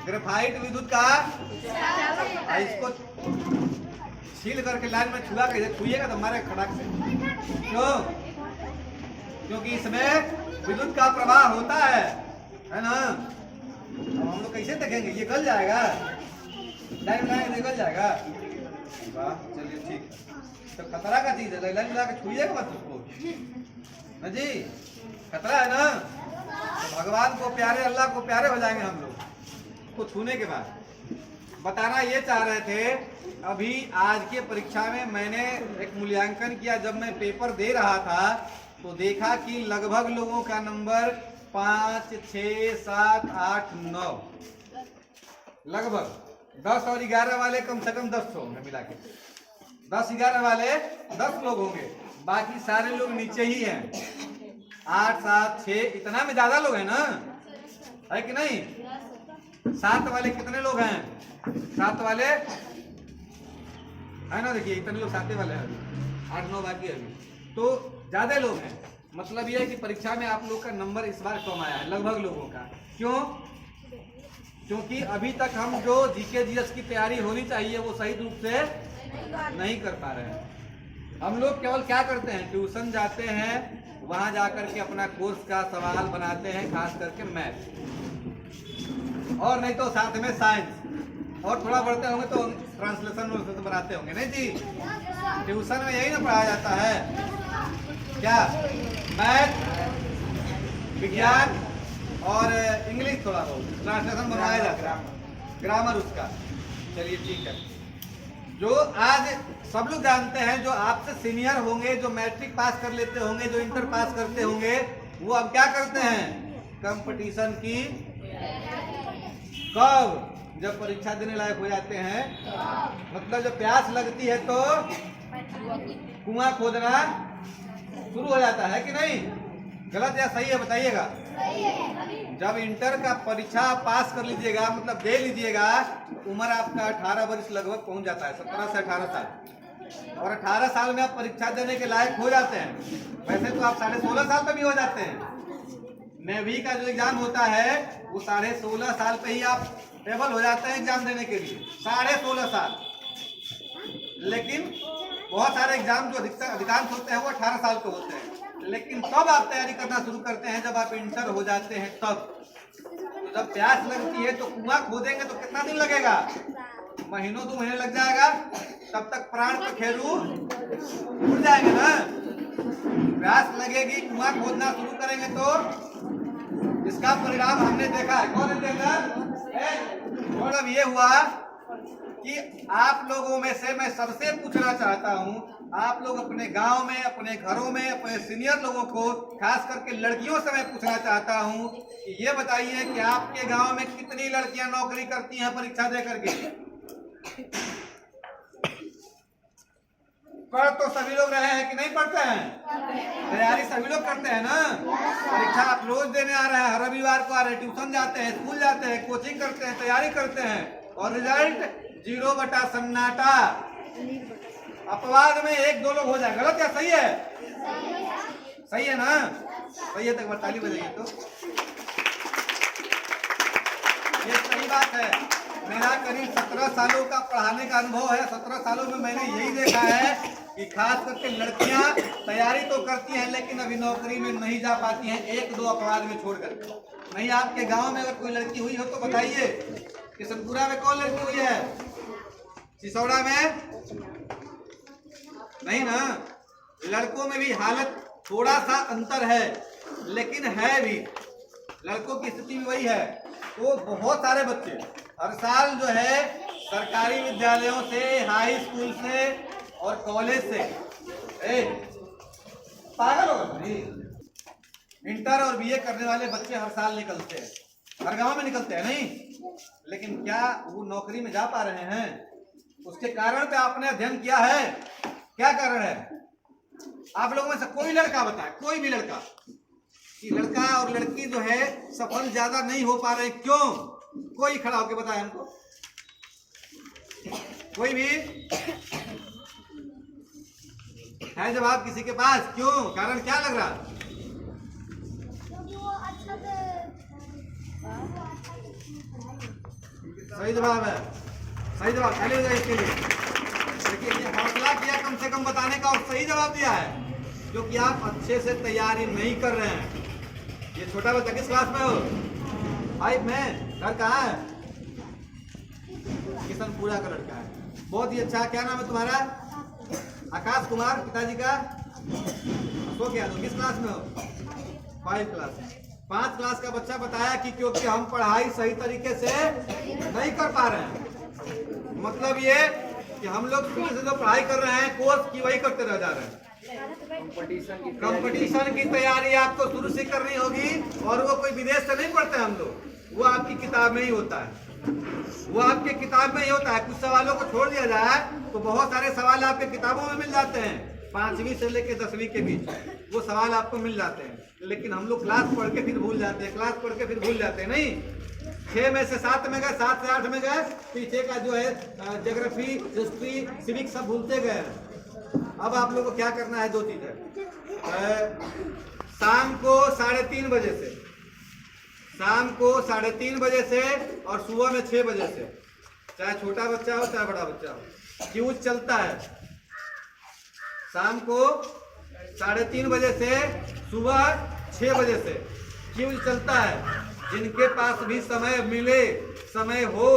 Graphite विद्युत का इसको छील करके लाइन में छुआ के छुइएगा तो मारे खड़ाक से। क्यों? क्योंकि इसमें विद्युत का प्रवाह होता है ना। अब हम लोग कैसे देखेंगे? ये गल जाएगा, लाइन लगाएंगे तो गल जाएगा। वाह, चलिए ठीक है। तो खतरा का चीज है, लाइन लगा के छुइएगा मत उसको ना जी, खतरा है ना। तो भगवान को प्यारे, अल्लाह को प्यारे हो जाएंगे हम लोग को छूने के बाद। बताना ये चाह रहे थे, अभी आज के परीक्षा में मैंने एक मूल्यांकन किया। जब मैं पेपर दे रहा था तो देखा कि लगभग लोगों का नंबर 5, 6, 7, 8, 9, लगभग 10 और 11 वाले कम से कम 10 होंगे मिला के। 10, 11 वाले 10 लोग होंगे, बाकी सारे लोग नीचे ही हैं। 8, 7, 6 इतना में ज्यादा लोग हैं ना, है कि नहीं? 7 वाले कितने लोग हैं? 7 वाले है ना, देखिए इतने लोग 7 वाले हैं, 8, 9 बाकी अभी, तो ज्यादा लोग हैं। मतलब यह है कि परीक्षा में आप लोग का नंबर इस बार कम आया है, लगभग लोगों का। क्यों? क्योंकि अभी तक हम जो जीके जीएस की तैयारी होनी चाहिए वो सही रूप से नहीं कर पा रहे हैं। हम लोग केवल क्या करते हैं, ट्यूशन जाते हैं, वहां जाकर के अपना कोर्स का सवाल बनाते हैं, खास करके मैथ, और नहीं तो साथ में साइंस, और थोड़ा बढ़ते होंगे तो ट्रांसलेशन बनाते होंगे। नहीं जी, ट्यूशन में यही ना पढ़ाया जाता है क्या? मैथ, विज्ञान और इंग्लिश, थोड़ा बहुत ट्रांसलेशन बनवाया जाता है, ग्रामर उसका। चलिए ठीक है। जो आज सब लोग जानते हैं, जो आपसे सीनियर होंगे, जो मैट्रिक पास कर लेते होंगे, जो इंटर पास करते होंगे, वो अब क्या करते हैं? कंपटीशन की, कब? जब परीक्षा देने लायक हो जाते हैं, मतलब जब प्यास लगती है तो कुआं खोदना शुरू हो जाता है कि नहीं? गलत या सही है बताइएगा? जब इंटर का परीक्षा पास कर लीजिएगा, मतलब दे लीजिएगा, उम्र आपका 18 वर्ष लगभग पहुंच जाता है, 17 से 18 साल, और 18 साल में आप परीक्षा देने के लायक हो जाते हैं। वैसे तो आप 16.5 साल पे भी हो जाते हैं। नेवी का जो एग्जाम होता है वो 16.5 साल पे ही आप एबल हो जाते हैं एग्जाम देने के लिए, 16.5 साल। लेकिन बहुत सारे एग्जाम जो अधिकांश होते हैं वो 18 साल के होते हैं। लेकिन तब आप तैयारी करना शुरू करते हैं जब आप इंटर हो जाते हैं तब। तो जब प्यास लगती है तो कुआं खोदेंगे तो कितना दिन लगेगा? महीनों 2 महीने लग जाएगा, तब तक प्राण पखेरु उड़ जाएंगे ना। प्यास लगेगी, कुआं खोदना शुरू करेंगे तो इसका परिणाम हमने देखा है। कौन देखा? मतलब ये हुआ कि आप लोगों में से मैं सबसे पूछना चाहता हूं, आप लोग अपने गांव में, अपने घरों में, अपने सीनियर लोगों को, खास करके लड़कियों से मैं पूछना चाहता हूं कि ये बताइए कि आपके गांव में कितनी लड़कियां नौकरी करती हैं परीक्षा दे करके? पढ़ तो सभी लोग रहे हैं कि नहीं पढ़ते हैं? तैयारी सभी लोग करते हैं ना। परीक्षा आप रोज देने आ रहे हैं, हर रविवार को आ रहे हैं, ट्यूशन जाते हैं, स्कूल जाते हैं, कोचिंग करते हैं, तैयारी करते हैं, और रिजल्ट 0 बटा सन्नाटा। अपवाद में 1-2 लोग हो जाए। गलत या सही है? सही है ना? सही है तो ताली बजाइए। तो ये सही बात है। मेरा करीब 17 सालों का पढ़ाने का अनुभव है। 17 सालों में मैंने यही देखा है कि खास करके लड़कियां तैयारी तो करती हैं लेकिन अभी नौकरी में नहीं जा पाती हैं, 1-2 अपवाद में छोड़कर। नहीं, आपके गांव में अगर कोई लड़की हुई हो तो बताइए। किशनपुरा में कौन लड़की हुई है? सिसौड़ा में नहीं ना। लड़कों में भी हालत थोड़ा सा अंतर है, लेकिन है भी। लड़कों की स्थिति भी वही है। तो बहुत सारे बच्चे हर साल जो है सरकारी विद्यालयों से, हाई स्कूल से और कॉलेज से पागल हो गए। इंटर और बीए करने वाले बच्चे हर साल निकलते हैं, हर गांव में निकलते हैं। नहीं, लेकिन क्या वो नौकरी में जा पा रहे हैं? उसके कारण पे आपने अध्ययन किया है? क्या कारण है? आप लोगों में से कोई लड़का बताए, कोई भी लड़का, कि लड़का और लड़की जो है सफल ज्यादा नहीं हो पा रहे, क्यों? कोई खड़ा होकर बताए हमको। कोई भी है जवाब किसी के पास? क्यों? कारण क्या लग रहा? सही जवाब है, सही जवाब। ताली हो जाए इसके लिए। देखिए ये हौसला किया कम से कम बताने का और सही जवाब दिया है, जो कि आप अच्छे से तैयारी नहीं कर रहे हैं। ये छोटा बच्चा किस क्लास में हो? 5 में। घर कहाँ है? किशनपुरा का लड़का है। बहुत ही अच्छा। क्या नाम है तुम्हारा? आकाश कुमार। पिताजी का? अशोक यादव। किस क्लास में हो? 5 क्लास। 5 क्लास का बच्चा बताया कि क्योंकि हम पढ़ाई सही तरीके से नहीं कर पा रहे हैं। मतलब ये कि हम लोग शुरू से जो पढ़ाई कर रहे हैं कोर्स की वही करते रह जा रहे हैं। कंपटीशन की तैयारी आपको शुरू से करनी होगी, और वो कोई विदेश से नहीं पढ़ते हम लोग, वो आपकी किताब में ही होता है। वो आपके किताब में ही होता है। कुछ सवालों को छोड़ दिया जाए तो बहुत सारे सवाल आपके किताबों में मिल जाते हैं। 5वीं से लेकर 10वीं के बीच वो सवाल आपको मिल जाते हैं, लेकिन हम लोग क्लास पढ़ के फिर भूल जाते हैं, क्लास पढ़ के फिर भूल जाते हैं। नहीं, 6 में से 7 में गए, 7 से 8 में गए, पीछे का जो है ज्योग्राफी, हिस्ट्री, सिविक सब भूलते गए। अब आप लोगों को क्या करना है? 2 चीज है। शाम को 3:30 बजे से, शाम को 3:30 बजे से और सुबह में 6 बजे से, चाहे छोटा बच्चा हो चाहे बड़ा बच्चा हो, क्यूज चलता है। शाम को 3:30 बजे से सुबह 6 बजे से क्यूज चलता है। जिनके पास भी समय मिले, समय हो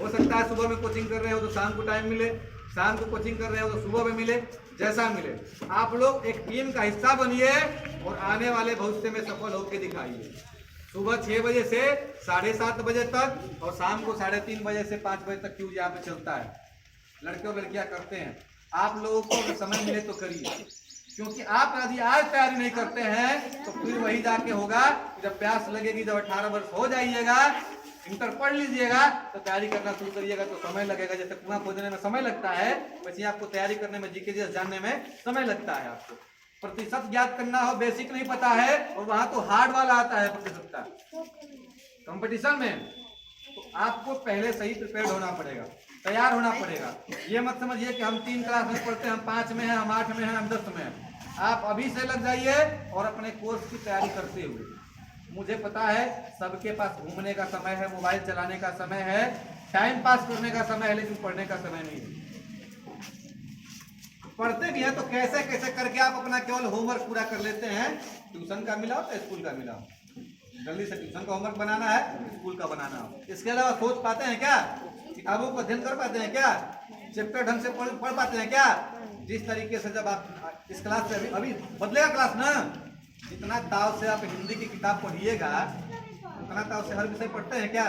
सकता है सुबह में कोचिंग कर रहे हो तो शाम को टाइम मिले, शाम को कोचिंग कर रहे हो तो सुबह में मिले, जैसा मिले। आप लोग एक टीम का हिस्सा बनिए और आने वाले भविष्य में सफल होकर दिखाइए। सुबह 6 बजे से 7:30 बजे तक और शाम को 3:30 बजे से 5 बजे तक क्यूज यहाँ पे चलता है। लड़के और लड़कियां करते हैं। आप लोगों को अगर समय मिले तो करिए, क्योंकि आप यदि आज तैयारी नहीं करते हैं तो फिर वही जाके होगा। जब प्यास लगेगी, जब 18 वर्ष हो जाइएगा, इंटर पढ़ लीजिएगा, तो तैयारी करना शुरू करिएगा तो समय लगेगा। जैसे कुआं खोदने में समय लगता है, वैसे आपको तैयारी करने में, जीके जानने में समय लगता है। आपको प्रतिशत ज्ञात करना हो, बेसिक नहीं पता है, और वहां तो हार्ड वाला आता है प्रतिशत का कंपटीशन में, तो आपको पहले सही प्रिपेयर होना पड़ेगा, तैयार होना पड़ेगा। ये मत समझिए कि हम 3 क्लास में पढ़ते हैं, हम 5 में हैं, हम 8 में हैं, हम 10 में हैं। आप अभी से लग जाइए और अपने कोर्स की तैयारी करते हुए। मुझे पता है सबके पास घूमने का समय है, मोबाइल चलाने का समय है, टाइम पास करने का समय है, लेकिन पढ़ने का समय नहीं है। पढ़ते भी हैं तो कैसे कैसे करके आप अपना केवल होमवर्क पूरा कर लेते हैं। ट्यूशन का मिला हो तो स्कूल का मिला हो, जल्दी से ट्यूशन का होमवर्क बनाना है, स्कूल का बनाना हो। इसके अलावा सोच पाते हैं क्या? किताबों को अध्ययन कर पाते हैं क्या? चैप्टर ढंग से पढ़ पाते हैं क्या? जिस तरीके से जब आप इस क्लास से अभी बदलेगा क्लास ना, जितना ताव से आप हिंदी की किताब पढ़िएगा उतना ताव से हर विषय पढ़ते हैं क्या?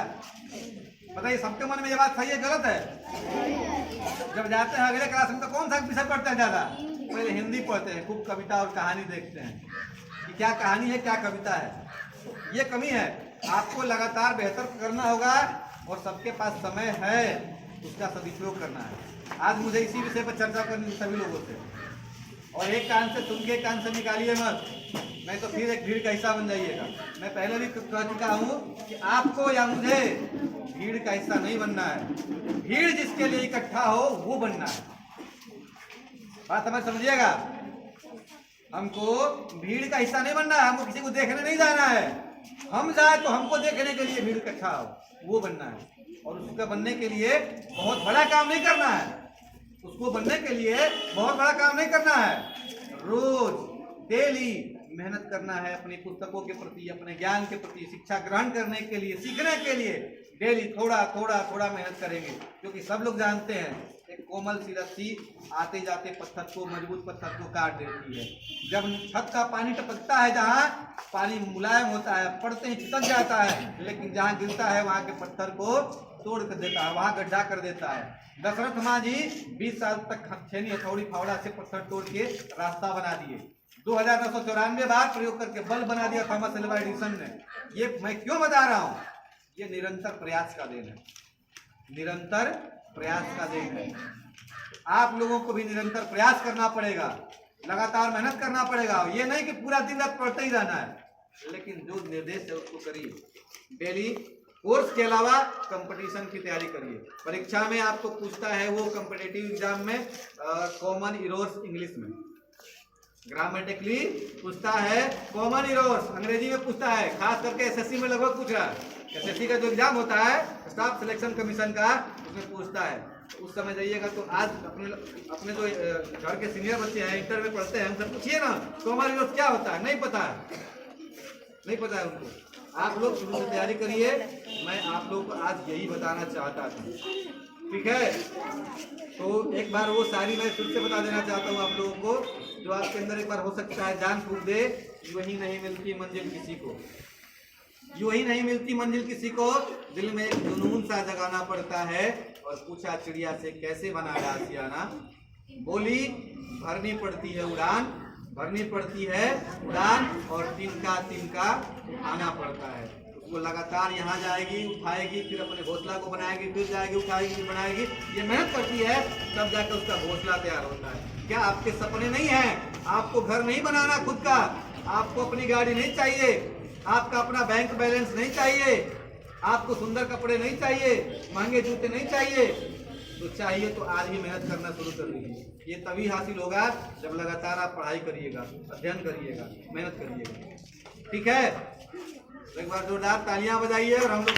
बताइए, सबके मन में ये बात सही है गलत है? जब जाते हैं अगले क्लास में तो कौन सा विषय पढ़ते हैं ज्यादा? पहले हिंदी पढ़ते हैं, खूब कविता और कहानी देखते हैं कि क्या कहानी है, क्या कविता है। ये कमी है। आपको लगातार बेहतर करना होगा और सबके पास समय है, उसका सदुपयोग करना है। आज मुझे इसी विषय पर चर्चा करनी सभी लोगों से, और एक कान से सुन के एक कान से निकालिए मत, नहीं तो फिर एक भीड़ का हिस्सा बन जाइएगा। मैं पहले भी कह चुका हूँ कि आपको या मुझे भीड़ का हिस्सा नहीं बनना है। भीड़ जिसके लिए इकट्ठा हो वो बनना है। बात समझिएगा, हमको भीड़ का हिस्सा नहीं बनना है, हमको किसी को देखने नहीं जाना है। हम जाए तो हमको देखने के लिए भीड़ इकट्ठा हो वो बनना है, और उसका बनने के लिए बहुत बड़ा काम नहीं करना है। उसको बनने के लिए बहुत बड़ा काम नहीं करना है, रोज डेली मेहनत करना है अपनी पुस्तकों के प्रति, अपने ज्ञान के प्रति, शिक्षा ग्रहण करने के लिए, सीखने के लिए डेली थोड़ा थोड़ा थोड़ा मेहनत करेंगे। क्योंकि सब लोग जानते हैं एक कोमल सी रस्सी आते जाते पत्थर को, मजबूत पत्थर को काट देती है। जब छत का पानी टपकता है, जहाँ पानी मुलायम होता है, पड़ते ही चिपक जाता है, लेकिन जहाँ गिरता है वहाँ के पत्थर को तोड़ कर देता है, वहाँ गड्ढा कर देता है। दशरथ माँ जी 20 साल तक छेनी हथौड़ी फावड़ा से पत्थर तोड़ के रास्ता बना दिए। 2994 बार प्रयोग करके बल बना दिया थॉमस एल्वा एडिसन ने। ये मैं क्यों बता रहा हूँ? ये निरंतर प्रयास का देन है, निरंतर प्रयास का देन है। आप लोगों को भी निरंतर प्रयास करना पड़ेगा, लगातार मेहनत करना पड़ेगा। ये नहीं कि पूरा दिन रात पढ़ते ही रहना है, लेकिन जो निर्देश है उसको करिए। डेली कोर्स के अलावा कंपटीशन की तैयारी करिए। परीक्षा में आपको पूछता है वो कॉम्पिटिटिव एग्जाम में कॉमन इरोर्स इंग्लिश में, ग्रामेटिकली पूछता है कॉमन इरोर्स, अंग्रेजी में पूछता है, खास करके एसएससी में लगभग पूछ रहा है। एसएससी का जो एग्जाम होता है स्टाफ सिलेक्शन कमीशन का, उसमें पूछता है। तो उस समय जाइएगा तो आज अपने जो घर के सीनियर बच्चे हैं, इंटर में पढ़ते हैं, उनसे पूछिए ना तो हमारे दोस्त क्या होता है, नहीं पता है, नहीं पता है उनको। आप लोग शुरू से तैयारी करिए, मैं आप लोग को आज यही बताना चाहता था, ठीक है। तो एक बार वो शायरी मैं फिर से बता देना चाहता हूँ आप लोगों को, जो आपके अंदर एक बार हो सकता है जान फूंक दे। यूं ही नहीं मिलती मंजिल किसी को, यूं ही नहीं मिलती मंजिल किसी को, दिल में एक जुनून सा जगाना पड़ता है। और पूछा चिड़िया से कैसे बनाया आशियाना, बोली भरनी पड़ती है उड़ान, भरनी पड़ती है उड़ान, और तिनका तिनका उठाना पड़ता है। वो लगातार यहाँ जाएगी, उठाएगी, फिर अपने घोंसला को बनाएगी, फिर जाएगी, उठाएगी, फिर बनाएगी। ये मेहनत करती है, तब जाकर उसका घोंसला तैयार होता है। क्या आपके सपने नहीं हैं? आपको घर नहीं बनाना खुद का, आपको अपनी गाड़ी नहीं चाहिए, आपका अपना बैंक बैलेंस नहीं चाहिए, आपको सुंदर कपड़े नहीं चाहिए, महंगे जूते नहीं चाहिए, तो चाहिए तो आज ही मेहनत करना शुरू कर दीजिए। ये तभी हासिल होगा जब लगातार आप पढ़ाई करिएगा, अध्ययन करिएगा, मेहनत करिएगा, ठीक है। एक बार जोरदार तालियां बजाइए और हम लोग